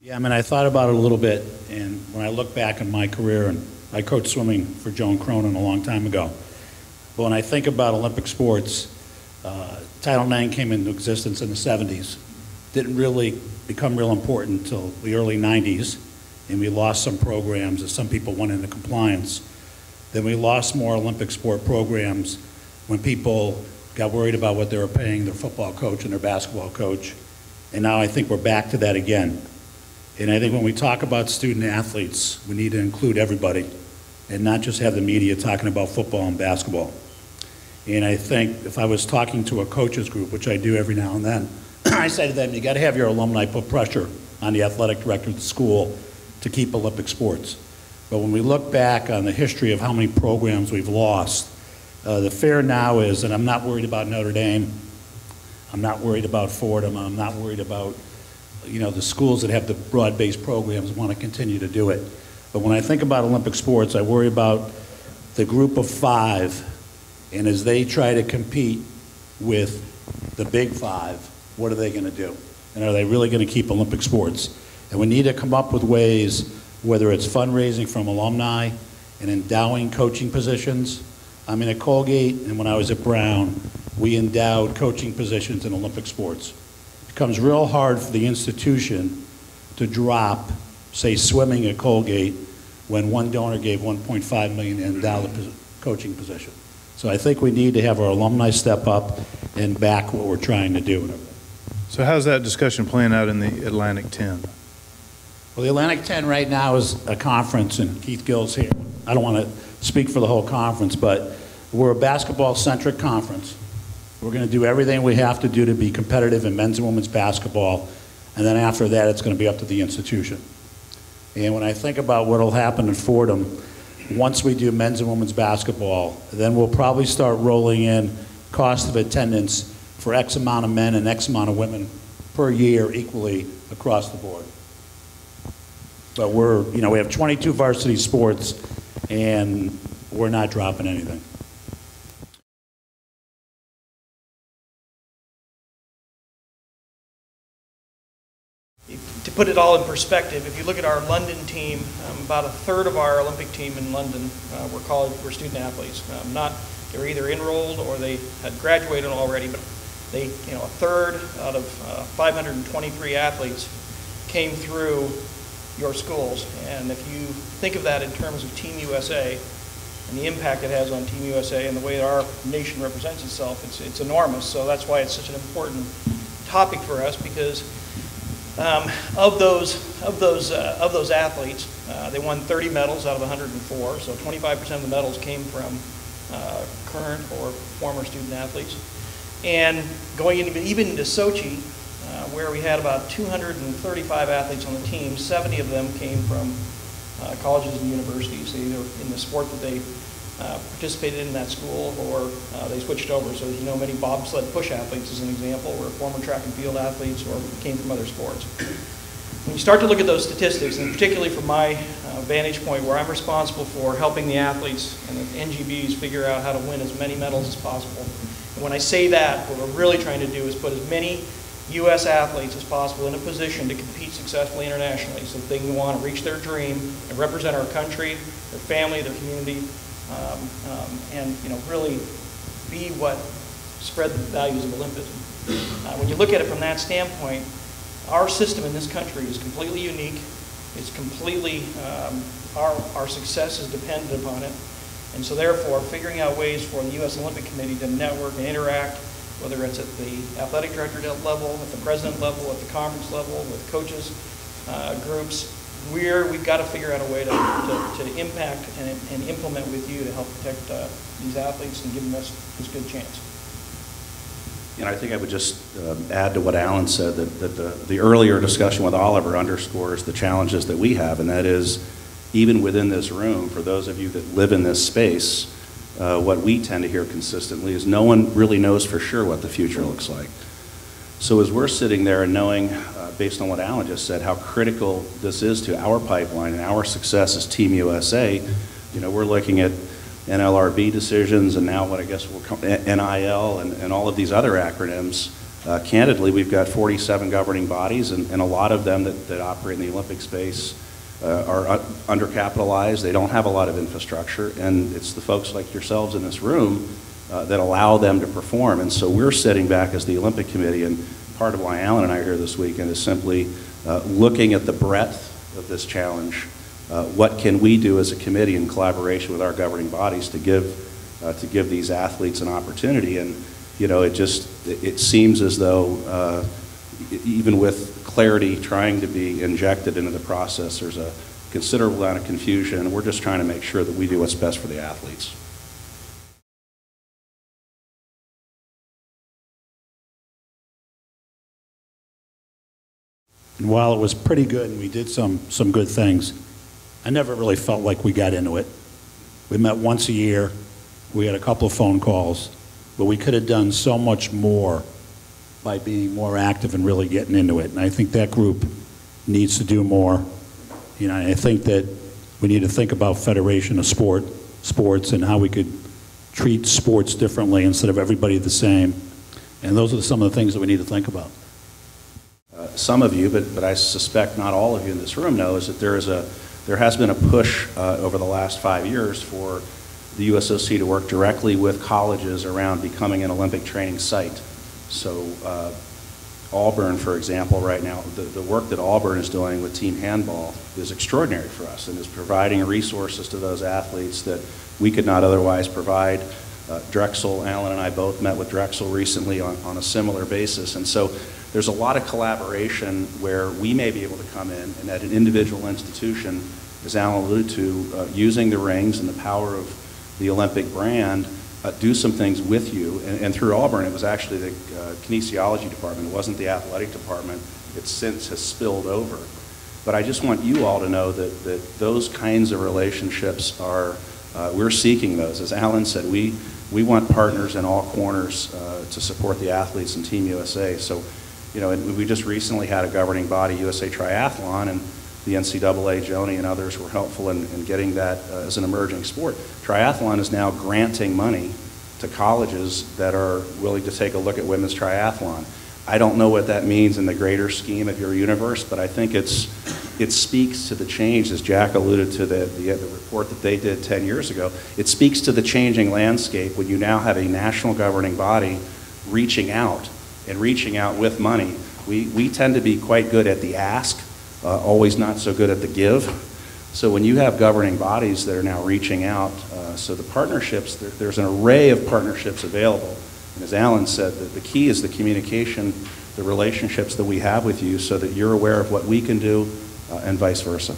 Yeah, I mean, I thought about it a little bit, and when I look back on my career, and I coached swimming for Joan Cronin a long time ago, but when I think about Olympic sports, Title IX came into existence in the 70s. Didn't really become real important until the early 90s, and we lost some programs as some people went into compliance. Then we lost more Olympic sport programs when people got worried about what they were paying their football coach and their basketball coach, and now I think we're back to that again. And I think when we talk about student athletes, we need to include everybody and not just have the media talking about football and basketball. And I think if I was talking to a coaches group, which I do every now and then, I say to them, you got to have your alumni put pressure on the athletic director of the school to keep Olympic sports. But when we look back on the history of how many programs we've lost, the fear now is, and I'm not worried about Notre Dame, I'm not worried about Fordham, I'm not worried about the schools that have the broad-based programs want to continue to do it. But when I think about Olympic sports, I worry about the group of 5, and as they try to compete with the big 5, what are they going to do? And are they really going to keep Olympic sports? And we need to come up with ways, whether it's fundraising from alumni and endowing coaching positions. I mean, at Colgate and when I was at Brown, we endowed coaching positions in Olympic sports. Becomes real hard for the institution to drop, say, swimming at Colgate when one donor gave $1.5 million and endowed the coaching position. So I think we need to have our alumni step up and back what we're trying to do. So how's that discussion playing out in the Atlantic 10? Well, the Atlantic 10 right now is a conference, and Keith Gill's here. I don't want to speak for the whole conference, but we're a basketball-centric conference. We're going to do everything we have to do to be competitive in men's and women's basketball, and then after that, it's going to be up to the institution. And when I think about what will happen in Fordham, once we do men's and women's basketball, then we'll probably start rolling in cost of attendance for X amount of men and X amount of women per year equally across the board. But we have 22 varsity sports, and we're not dropping anything. To put it all in perspective, if you look at our London team, about a third of our Olympic team in London were student athletes. They were either enrolled or they had graduated already, but a third out of 523 athletes came through your schools. And if you think of that in terms of Team USA and the impact it has on Team USA and the way our nation represents itself, it's enormous. So that's why it's such an important topic for us, because of those athletes, they won 30 medals out of 104. So 25% of the medals came from current or former student athletes. And going even into Sochi, where we had about 235 athletes on the team, 70 of them came from colleges and universities, either in the sport that they participated in that school or they switched over. So as you know, many bobsled push athletes, as an example, were former track and field athletes or came from other sports. When you start to look at those statistics, and particularly from my vantage point where I'm responsible for helping the athletes and the NGBs figure out how to win as many medals as possible, and when I say that, what we're really trying to do is put as many U.S. athletes as possible in a position to compete successfully internationally, so that they can want to reach their dream and represent our country, their family, their community, and really be what spread the values of Olympism. When you look at it from that standpoint, our system in this country is completely unique. It's completely, our success is dependent upon it. And so therefore, figuring out ways for the U.S. Olympic Committee to network and interact, whether it's at the athletic director level, at the president level, at the conference level, with coaches, groups, we've got to figure out a way to impact and implement with you to help protect these athletes and give them this good chance. And I think I would just add to what Alan said, that the earlier discussion with Oliver underscores the challenges that we have, and that is, even within this room, for those of you that live in this space, what we tend to hear consistently is no one really knows for sure what the future looks like. So as we're sitting there and knowing, based on what Alan just said, how critical this is to our pipeline and our success as Team USA, we're looking at NLRB decisions and now what I guess will come NIL and all of these other acronyms. Candidly, we've got 47 governing bodies, and a lot of them that operate in the Olympic space are undercapitalized. They don't have a lot of infrastructure, and it's the folks like yourselves in this room that allow them to perform. And so we're sitting back as the Olympic Committee, and part of why Alan and I are here this weekend is simply looking at the breadth of this challenge. What can we do as a committee in collaboration with our governing bodies to give these athletes an opportunity? And you know, it seems as though even with clarity trying to be injected into the process, there's a considerable amount of confusion, and we're just trying to make sure that we do what's best for the athletes. And while it was pretty good and we did some good things, I never really felt like we got into it. We met once a year. We had a couple of phone calls, but we could have done so much more by being more active and really getting into it. And I think that group needs to do more. You know, I think that we need to think about federation of sports and how we could treat sports differently instead of everybody the same. And those are some of the things that we need to think about. Some of you, but I suspect not all of you in this room know, is that there has been a push over the last 5 years for the USOC to work directly with colleges around becoming an Olympic training site. So Auburn, for example, right now, the work that Auburn is doing with team handball is extraordinary for us and is providing resources to those athletes that we could not otherwise provide. Drexel, Alan and I both met with Drexel recently on a similar basis. And so there's a lot of collaboration where we may be able to come in and at an individual institution, as Alan alluded to, using the rings and the power of the Olympic brand, do some things with you. And through Auburn, it was actually the kinesiology department. It wasn't the athletic department. It since has spilled over. But I just want you all to know that those kinds of relationships are, we're seeking those. As Alan said, we want partners in all corners to support the athletes and Team USA. So, you know, and we just recently had a governing body, USA Triathlon, and the NCAA, Joni, and others were helpful in getting that as an emerging sport. Triathlon is now granting money to colleges that are willing to take a look at women's triathlon. I don't know what that means in the greater scheme of your universe, but I think it speaks to the change, as Jack alluded to the report that they did 10 years ago. It speaks to the changing landscape when you now have a national governing body reaching out and reaching out with money. We tend to be quite good at the ask, always not so good at the give. So when you have governing bodies that are now reaching out, so the partnerships, there's an array of partnerships available. And as Alan said, the key is the communication, the relationships that we have with you so that you're aware of what we can do and vice versa.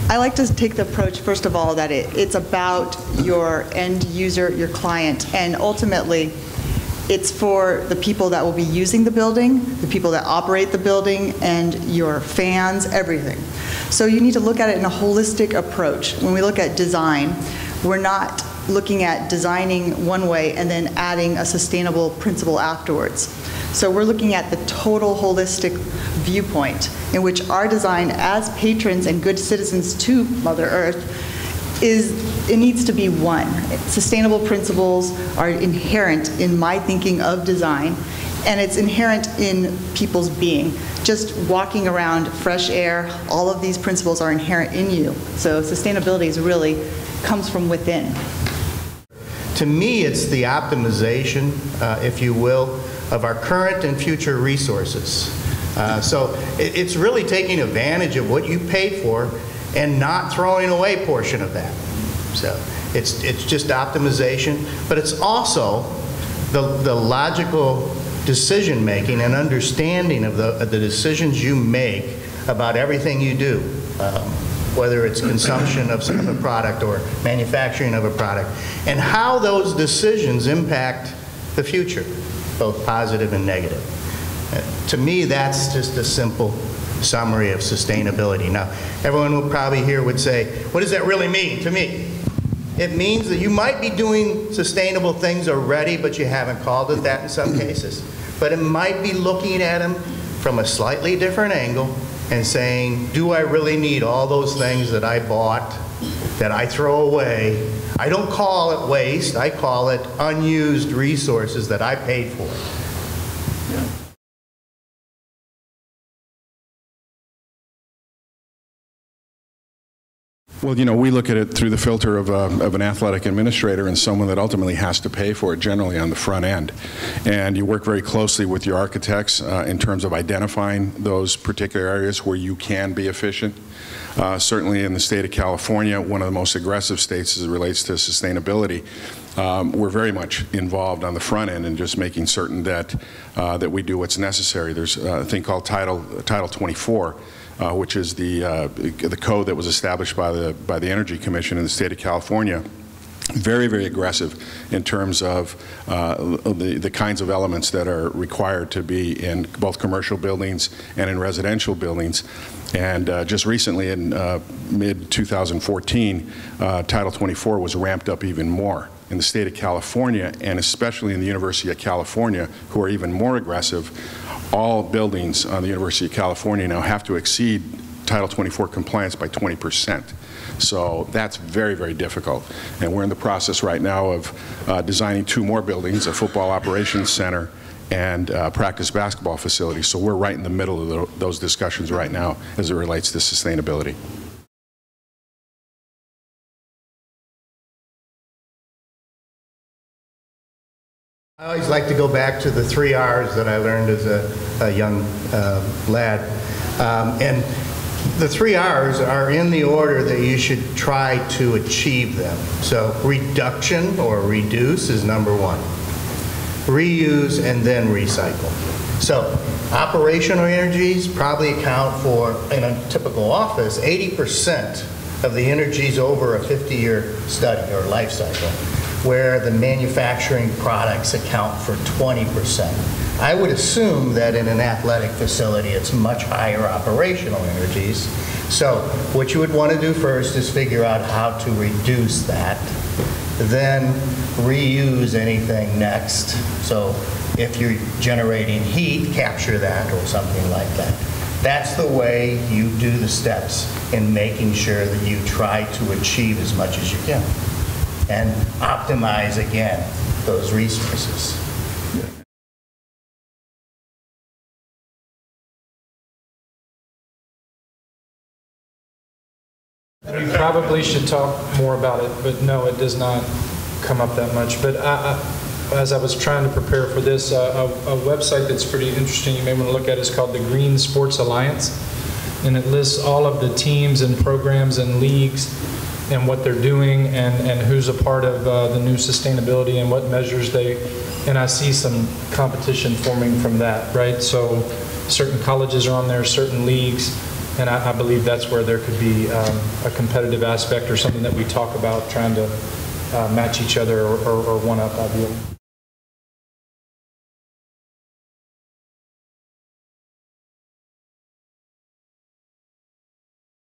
I like to take the approach, first of all, that it's about your end user, your client, and ultimately it's for the people that will be using the building, the people that operate the building, and your fans, everything. So you need to look at it in a holistic approach. When we look at design, we're not looking at designing one way and then adding a sustainable principle afterwards. So we're looking at the total holistic viewpoint in which our design as patrons and good citizens to Mother Earth it needs to be one. Sustainable principles are inherent in my thinking of design, and it's inherent in people's being. Just walking around, fresh air, all of these principles are inherent in you. So sustainability really comes from within. To me, it's the optimization, if you will, of our current and future resources. So it's really taking advantage of what you paid for and not throwing away a portion of that. So it's just optimization, but it's also the logical decision making and understanding of the decisions you make about everything you do, whether it's consumption of a product or manufacturing of a product, and how those decisions impact the future, both positive and negative. To me, that's just a simple summary of sustainability. Now, everyone will probably here would say, what does that really mean to me? It means that you might be doing sustainable things already, but you haven't called it that in some cases. But it might be looking at them from a slightly different angle and saying, do I really need all those things that I bought, that I throw away? I don't call it waste, I call it unused resources that I paid for. Well, you know, we look at it through the filter of an athletic administrator and someone that ultimately has to pay for it, generally on the front end. And you work very closely with your architects in terms of identifying those particular areas where you can be efficient. Certainly in the state of California, one of the most aggressive states as it relates to sustainability, we're very much involved on the front end in just making certain that that we do what's necessary. There's a thing called Title 24, which is the code that was established by the Energy Commission in the state of California. Very, very aggressive in terms of the kinds of elements that are required to be in both commercial buildings and in residential buildings. And just recently in mid-2014, Title 24 was ramped up even more in the state of California, and especially in the University of California, who are even more aggressive. All buildings on the University of California now have to exceed Title 24 compliance by 20%. So that's very, very difficult. And we're in the process right now of designing 2 more buildings, a football operations center and practice basketball facility. So we're right in the middle of those discussions right now as it relates to sustainability. I always like to go back to the 3 R's that I learned as a young lad. And the 3 R's are in the order that you should try to achieve them. So reduction or reduce is number 1. Reuse and then recycle. So operational energies probably account for, in a typical office, 80% of the energies over a 50-year study or life cycle, where the manufacturing products account for 20%. I would assume that in an athletic facility it's much higher operational energies. So what you would want to do first is figure out how to reduce that, then reuse anything next. So if you're generating heat, capture that or something like that. That's the way you do the steps in making sure that you try to achieve as much as you can and optimize, again, those resources. We probably should talk more about it, but no, it does not come up that much. But as I was trying to prepare for this, a website that's pretty interesting you may want to look at is called the Green Sports Alliance, and it lists all of the teams and programs and leagues and what they're doing and who's a part of the new sustainability and what measures and I see some competition forming from that, right? So certain colleges are on there, certain leagues, and I believe that's where there could be a competitive aspect or something that we talk about trying to match each other or one up ideally.